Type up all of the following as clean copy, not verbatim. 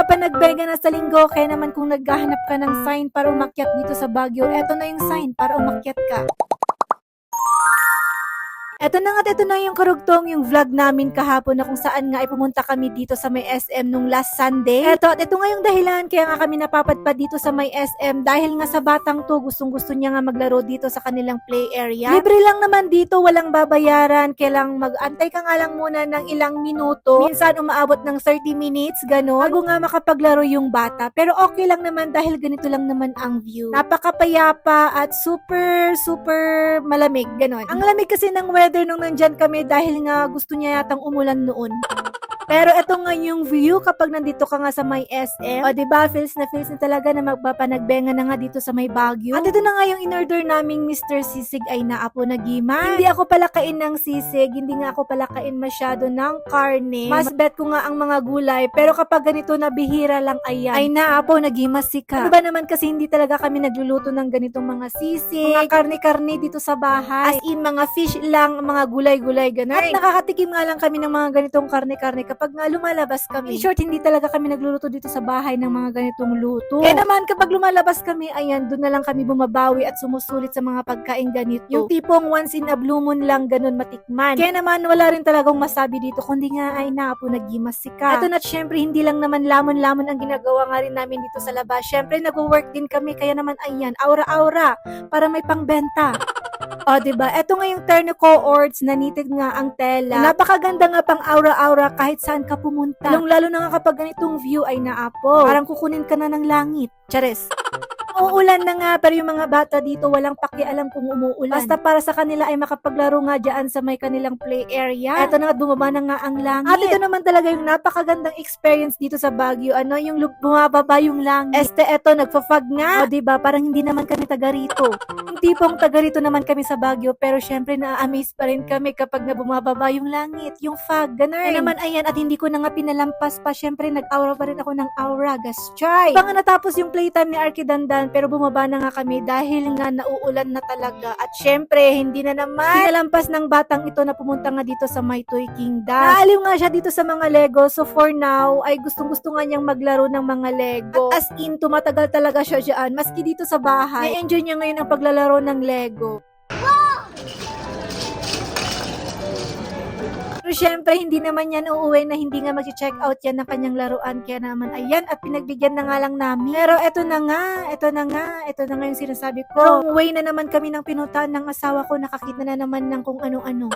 Magpapanagbenga na sa linggo, kaya naman kung naghahanap ka ng sign para umakyat dito sa Baguio, eto na yung sign para umakyat ka. Eto na nga't eto na yung karugtong yung vlog namin kahapon na kung saan nga ay pumunta kami dito sa may SM nung last Sunday. Eto nga yung dahilan kaya nga kami napapadpad dito sa may SM dahil nga sa batang to gustong-gusto niya nga maglaro dito sa kanilang play area. Libre lang naman dito, walang babayaran, kailang mag-antay ka nga lang muna ng ilang minuto. Minsan umaabot ng 30 minutes, gano'n, bago nga makapaglaro yung bata. Pero okay lang naman dahil ganito lang naman ang view. Napakapayapa at super malamig, gano'n. Ang lamig kasi ng weather nung nandyan kami dahil nga gusto niya yatang umulan noon. Pero eto nga yung view kapag nandito ka nga sa may SM. O diba, feels na talaga na magpapanagbenga na nga dito sa may Baguio. At ito na nga yung in-order naming Mr. Sisig ay naapo na giman. Hindi ako palakain ng sisig, hindi nga ako palakain masyado ng karne. Mas bet ko nga ang mga gulay. Pero kapag ganito na bihira lang ayan, ay naapo nagimas sika. Ano ba naman kasi hindi talaga kami nagluluto ng ganitong mga sisig, mga karne-karne dito sa bahay. As in, mga fish lang, mga gulay-gulay, ganun. At nakakatikim nga lang kami ng mga ganitong karne-karne kapag nga lumalabas kami. In short, hindi talaga kami nagluluto dito sa bahay ng mga ganitong luto. Kaya naman kapag lumalabas kami, ayan, doon na lang kami bumabawi at sumusulit sa mga pagkain ganito. Yung tipong once in a blue moon lang ganun matikman. Kaya naman wala rin talagang masabi dito kundi nga ay naapo nagimas sika. Ito na syempre hindi lang naman lamon-lamon ang ginagawa nga rin namin dito sa labas. Syempre nag-work din kami kaya naman ayan, aura-aura para may pangbenta. O, diba? Ito nga yung Thermocoords, nanitid nga ang tela. Napakaganda nga pang aura-aura kahit saan ka pumunta. Lalo na nga kapag ganitong view ay naapo. Parang kukunin ka na ng langit. Chares. Uulan na nga, pero yung mga bata dito walang pakialam kung umuulan. Basta para sa kanila ay makapaglaro nga dyan sa may kanilang play area. Eto na nga, bumaba na nga ang langit. At ito naman talaga yung napakagandang experience dito sa Baguio. Ano, yung bumababa yung langit. Eto, nagfa-fog nga. O, diba? Parang hindi naman kami taga rito. Yung tipong taga rito naman kami sa Baguio, pero syempre na-amaze pa rin kami kapag na bumababa yung langit, yung fog, ganun. Kaya naman, ayan, at hindi ko na nga pinalampas pa. Syempre, nag-aura pa rin ako ng aura. Gastray! Pa nga natapos yung playtime ni Arky Dandan, pero bumaba na nga kami dahil nga nauulan na talaga. At syempre, hindi na naman pinalampas ng batang ito na pumunta nga dito sa My Toy Kingdom. Naaliw nga siya dito sa mga Lego. So for now, ay gustong-gusto nga niyang maglaro ng mga Lego. At as in, tumatagal talaga siya dyan. Maski dito sa bahay, na-enjoy niya ngayon ang paglalaro ng Lego. Pero syempre, hindi naman yan uuwi na hindi nga mag-check out yan ng kanyang laruan. Kaya naman, ayan, at pinagbigyan na nga lang namin. Pero ito na nga yung sinasabi ko. Wrong way na naman kami ng pinutaan ng asawa ko. Nakakita na naman ng kung ano-ano.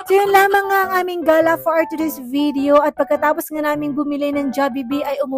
So yun lamang nga ang aming gala for today's video. At pagkatapos nga namin bumili ng Jollibee ay umuwi